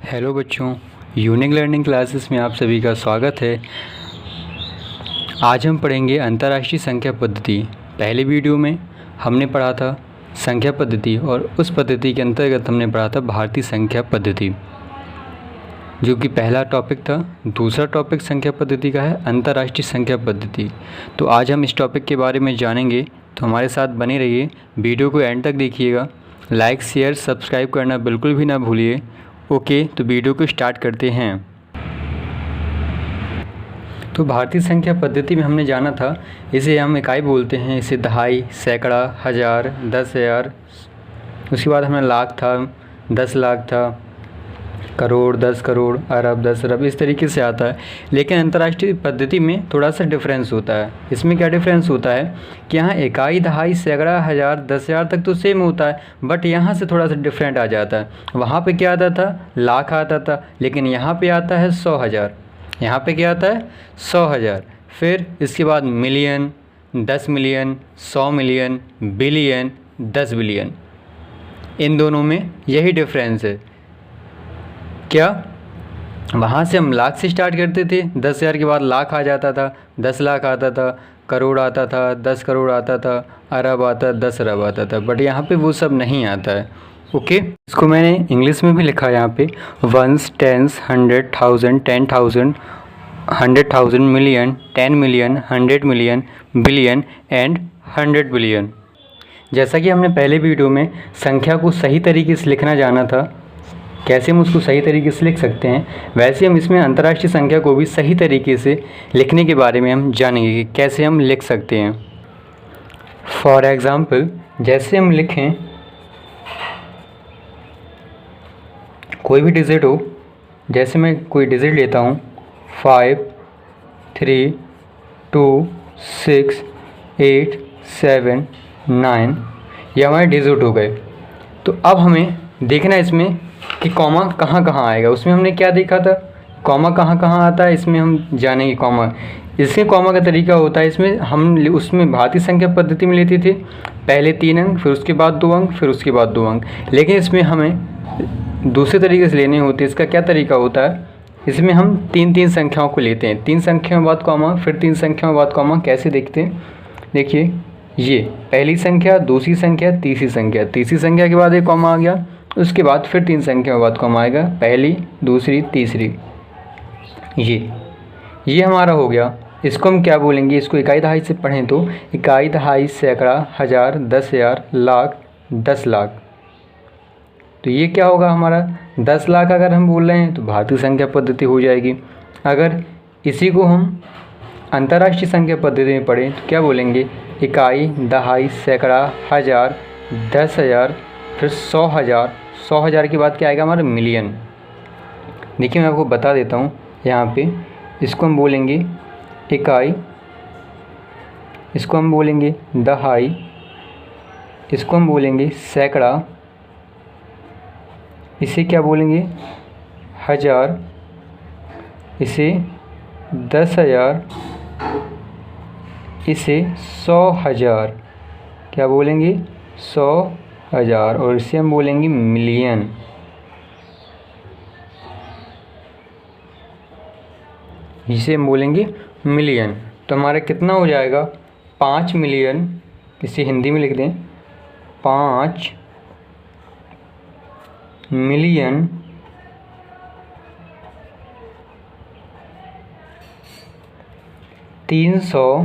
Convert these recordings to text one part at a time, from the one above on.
Hello बच्चों, unique learning classes में आप सभी का स्वागत है। आज हम पढ़ेंगे अंतर्राष्ट्रीय संख्या पद्धति। पहले वीडियो में हमने पढ़ा था संख्या पद्धति और उस पद्धति के अंतर्गत हमने पढ़ा था भारतीय संख्या पद्धति, जो कि पहला टॉपिक था। दूसरा टॉपिक संख्या पद्धति का है अंतर्राष्ट्रीय संख्या पद्धति। तो आज हम इस टॉपिक के बारे में जानेंगे, तो हमारे साथ बने रहिए, वीडियो को एंड तक देखिएगा। लाइक शेयर सब्सक्राइब करना बिल्कुल भी ना भूलिए। ओके, तो वीडियो को स्टार्ट करते हैं। तो भारतीय संख्या पद्धति में हमने जाना था, इसे हम इकाई बोलते हैं, इसे दहाई, सैकड़ा, हज़ार, 10,000, उसके बाद हमें लाख था, 10 लाख था, करोड़, 10 करोड़, अरब, 10 अरब, इस तरीके से आता है। लेकिन अंतर्राष्ट्रीय पद्धति में थोड़ा सा डिफरेंस होता है। इसमें क्या डिफरेंस होता है कि यहाँ इकाई, दहाई, सैकड़ा, हज़ार, 10,000 तक तो सेम होता है, बट यहाँ से थोड़ा सा डिफरेंट आ जाता है। वहाँ पे क्या आता था, लाख आता था, लेकिन यहाँ पे आता है 100,000। यहाँ पे क्या आता है, 100,000। फिर इसके बाद million, 10 million, 100 million, billion, 10 billion. इन दोनों में यही डिफरेंस है। क्या वहाँ से हम लाख से स्टार्ट करते थे, 10,000 के बाद लाख आ जाता था, 10 लाख आता था, करोड़ आता था, 10 करोड़ आता था, अरब आता, 10 अरब आता था, बट यहाँ पे वो सब नहीं आता है। ओके, इसको मैंने इंग्लिश में भी लिखा है यहाँ पे, ones, tens, 100, 1000, 10,000, 100,000, million, 10 million, 100 million, billion and 100 billion. जैसा कि हमने पहले वीडियो में संख्या को सही तरीके से लिखना जाना था, कैसे हम उसको सही तरीके से लिख सकते हैं, वैसे हम इसमें अंतर्राष्ट्रीय संख्या को भी सही तरीके से लिखने के बारे में हम जानेंगे कि कैसे हम लिख सकते हैं। फॉर एग्ज़ाम्पल, जैसे हम लिखें कोई भी डिजिट हो, जैसे मैं कोई डिजिट लेता हूँ 5, 3, 2, 6, 8, 7, 9, ये हमारे डिजिट हो गए। तो अब हमें देखना है इसमें कि कॉमा कहाँ कहाँ आएगा। उसमें हमने क्या देखा था, कॉमा कहाँ कहाँ आता है, इसमें हम जानेंगे कॉमा। इसमें कॉमा का तरीका होता है, इसमें हम उसमें भारतीय संख्या पद्धति में लेते थे पहले 3 अंक, फिर उसके बाद 2 अंक, फिर उसके बाद 2 अंक। लेकिन इसमें हमें दूसरे तरीके से लेने होते हैं। इसका क्या तरीका होता है, इसमें हम 3-3 संख्याओं को लेते हैं, 3 संख्याओं बाद कॉमा, फिर 3 संख्याओं बाद कॉमा। कैसे देखते हैं, देखिए, ये पहली संख्या, दूसरी संख्या, तीसरी संख्या, तीसरी संख्या के बाद एक कॉमा आ गया, उसके बाद फिर 3 संख्याओं बाद कॉमा आएगा, पहली, दूसरी, तीसरी। ये हमारा हो गया। इसको हम क्या बोलेंगे, इसको इकाई दहाई से पढ़ें तो इकाई, दहाई, सैकड़ा, हज़ार, 10,000, लाख, 10 लाख। तो ये क्या होगा हमारा, 10 लाख अगर हम बोल रहे हैं तो भारतीय संख्या पद्धति हो जाएगी। अगर इसी को हम अंतर्राष्ट्रीय संख्या पद्धति में पढ़ें तो क्या बोलेंगे, इकाई, दहाई, सैकड़ा, हज़ार, 10,000, फिर 100,000, 100,000 के बाद क्या आएगा हमारा, मिलियन। देखिए, मैं आपको बता देता हूँ यहाँ पे, इसको हम बोलेंगे इकाई, इसको हम बोलेंगे दहाई, इसको हम बोलेंगे सैकड़ा, इसे क्या बोलेंगे, हज़ार, इसे 10,000, इसे 100,000, क्या बोलेंगे, 100,000, और इसे हम बोलेंगे मिलियन। इसे हम बोलेंगे मिलियन। तो हमारा कितना हो जाएगा, 5 मिलियन, इसे हिंदी में लिख दें, 5 मिलियन 300,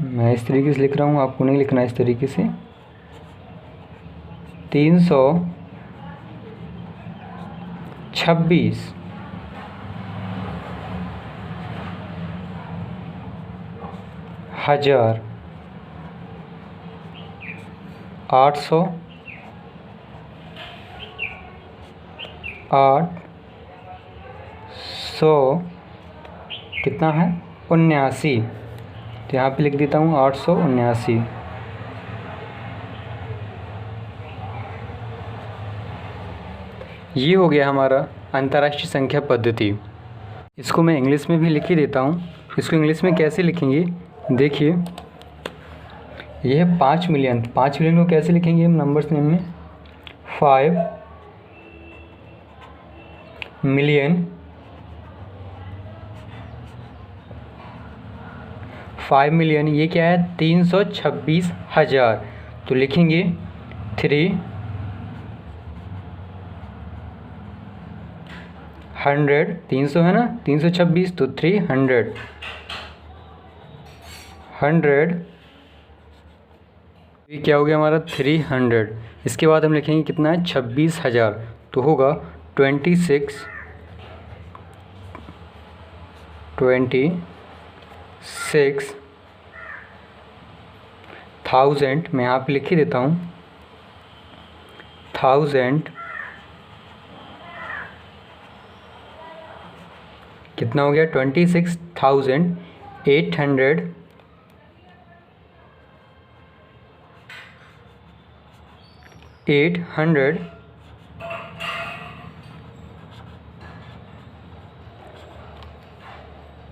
मैं इस तरीके से लिख रहा हूँ, आपको नहीं लिखना इस तरीके से, 326 हज़ार 800 800 कितना है, 79। तो यहाँ पे लिख देता हूँ 879। ये हो गया हमारा अंतर्राष्ट्रीय संख्या पद्धति। इसको मैं इंग्लिश में भी लिख ही देता हूँ। इसको इंग्लिश में कैसे लिखेंगे, देखिए, ये है 5 मिलियन। 5 मिलियन को कैसे लिखेंगे हम नंबर्स नेम में, 5 मिलियन, 5 मिलियन, ये क्या है 326,000। तो लिखेंगे 300, 300 है ना, 326 तो 300, 100, ये क्या हो गया हमारा 300। इसके बाद हम लिखेंगे कितना है 26,000, तो होगा 26,000। मैं यहाँ पे लिख ही देता हूँ 1000, कितना हो गया 26,800, 800,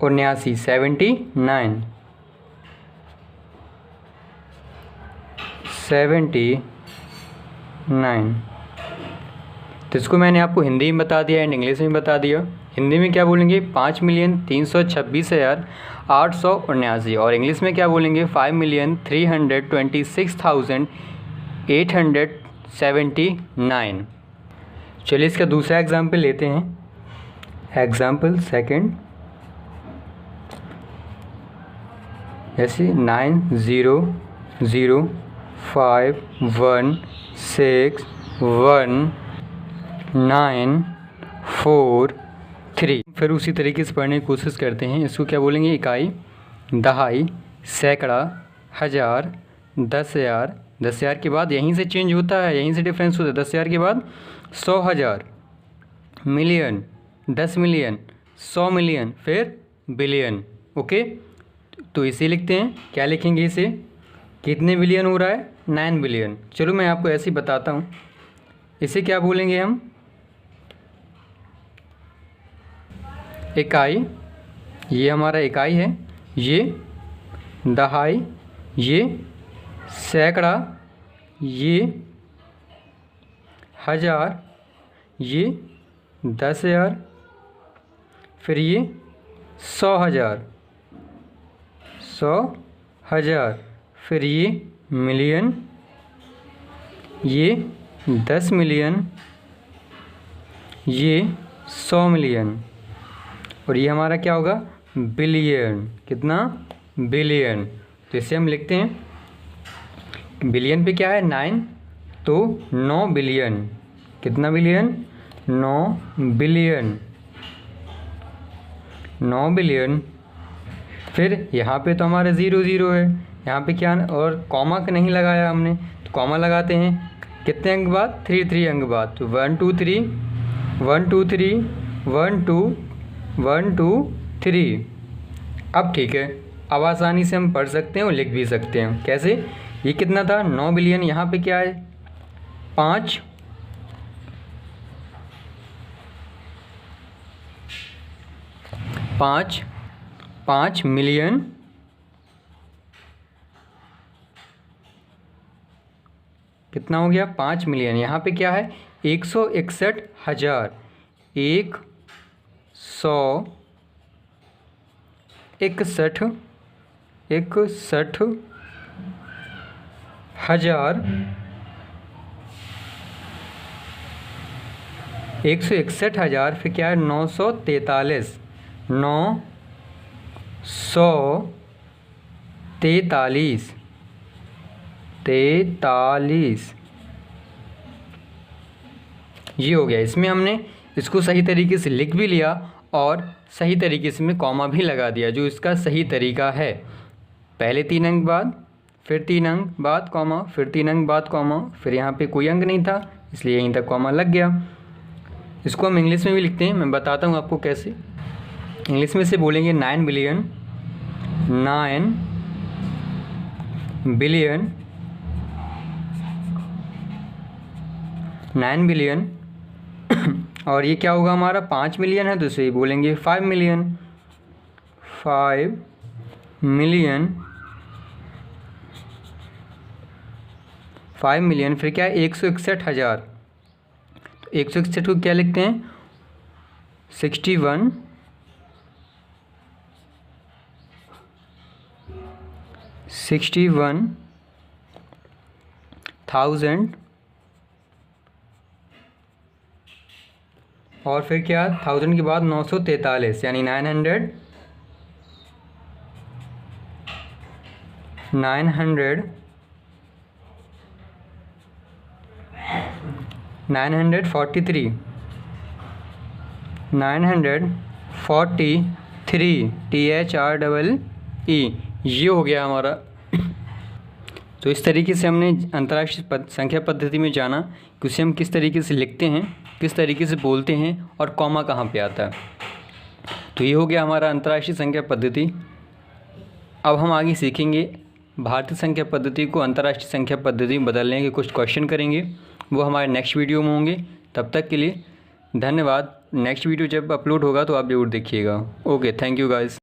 79, 79। तो इसको मैंने आपको हिंदी में बता दिया एंड इंग्लिश में बता दिया। हिंदी में क्या बोलेंगे 5,326,879, और इंग्लिश में क्या बोलेंगे 5,326,879। चलिए इसका दूसरा एग्जाम्पल लेते हैं। एग्जाम्पल सेकंड, जैसे 90,051,6,1,9,4,3। फिर उसी तरीके से पढ़ने की कोशिश करते हैं। इसको क्या बोलेंगे इकाई, दहाई, सैकड़ा, हज़ार, 10,000। 10,000 के बाद यहीं से चेंज होता है, यहीं से डिफरेंस होता है। 10,000 के बाद 100,000, मिलियन, 10 मिलियन, 100 मिलियन, फिर बिलियन। ओके, तो इसे लिखते हैं। क्या लिखेंगे इसे, कितने बिलियन हो रहा है 9 बिलियन। चलो मैं आपको ऐसे ही बताता हूँ। इसे क्या बोलेंगे हम, इकाई, ये हमारा इकाई है, ये दहाई, ये सैकड़ा, ये हज़ार, ये 10,000, फिर ये 100,000, 100,000, फिर ये मिलियन, ये 10 मिलियन, ये 100 मिलियन, और ये हमारा क्या होगा बिलियन। कितना, बिलियन। तो इसे हम लिखते हैं, बिलियन पे क्या है 9, तो 9 बिलियन। कितना बिलियन, 9 बिलियन, 9 बिलियन। फिर यहाँ पे तो हमारा 0 0 है, यहाँ पे क्या, और कॉमा का नहीं लगाया हमने, तो कॉमा लगाते हैं। कितने अंक बाद, 3 3 अंक बाद, तो 1 2 3, 1 2 3, 1 2, 1 2 3। अब ठीक है, अब आसानी से हम पढ़ सकते हैं और लिख भी सकते हैं। कैसे, ये कितना था 9 बिलियन, यहाँ पे क्या है 5, 5 मिलियन, कितना हो गया 5 मिलियन। यहाँ पे क्या है 161,000, 161,000, 161,000, फिर क्या है 943, 943, 43, ये हो गया। इसमें हमने इसको सही तरीके से लिख भी लिया और सही तरीके से में कॉमा भी लगा दिया, जो इसका सही तरीका है। पहले 3 अंक बाद, फिर 3 अंक बाद कॉमा, फिर 3 अंक बाद कॉमा, फिर यहाँ पे कोई अंक नहीं था इसलिए यहीं तक कॉमा लग गया। इसको हम इंग्लिश में भी लिखते हैं, मैं बताता हूँ आपको कैसे। इंग्लिश में से बोलेंगे 9 बिलियन, 9 बिलियन, 9 बिलियन। और ये क्या होगा हमारा 5 मिलियन है, तो इसे बोलेंगे 5 मिलियन, 5 मिलियन, 5 मिलियन। फिर क्या है 161,000, तो 161 को क्या लिखते हैं 61,000 और फिर क्या 1000 के बाद 943 यानी 943 THREE ये हो गया हमारा। तो इस तरीके से हमने अंतर्राष्ट्रीय संख्या पद्धति में जाना कि उसे हम किस तरीके से लिखते हैं, किस तरीके से बोलते हैं और कॉमा कहाँ पे आता है। तो ये हो गया हमारा अंतर्राष्ट्रीय संख्या पद्धति। अब हम आगे सीखेंगे भारतीय संख्या पद्धति को अंतर्राष्ट्रीय संख्या पद्धति में बदलने के कुछ क्वेश्चन करेंगे, वो हमारे नेक्स्ट वीडियो में होंगे। तब तक के लिए धन्यवाद। नेक्स्ट वीडियो जब अपलोड होगा तो आप ज़रूर देखिएगा। Okay, thank you guys.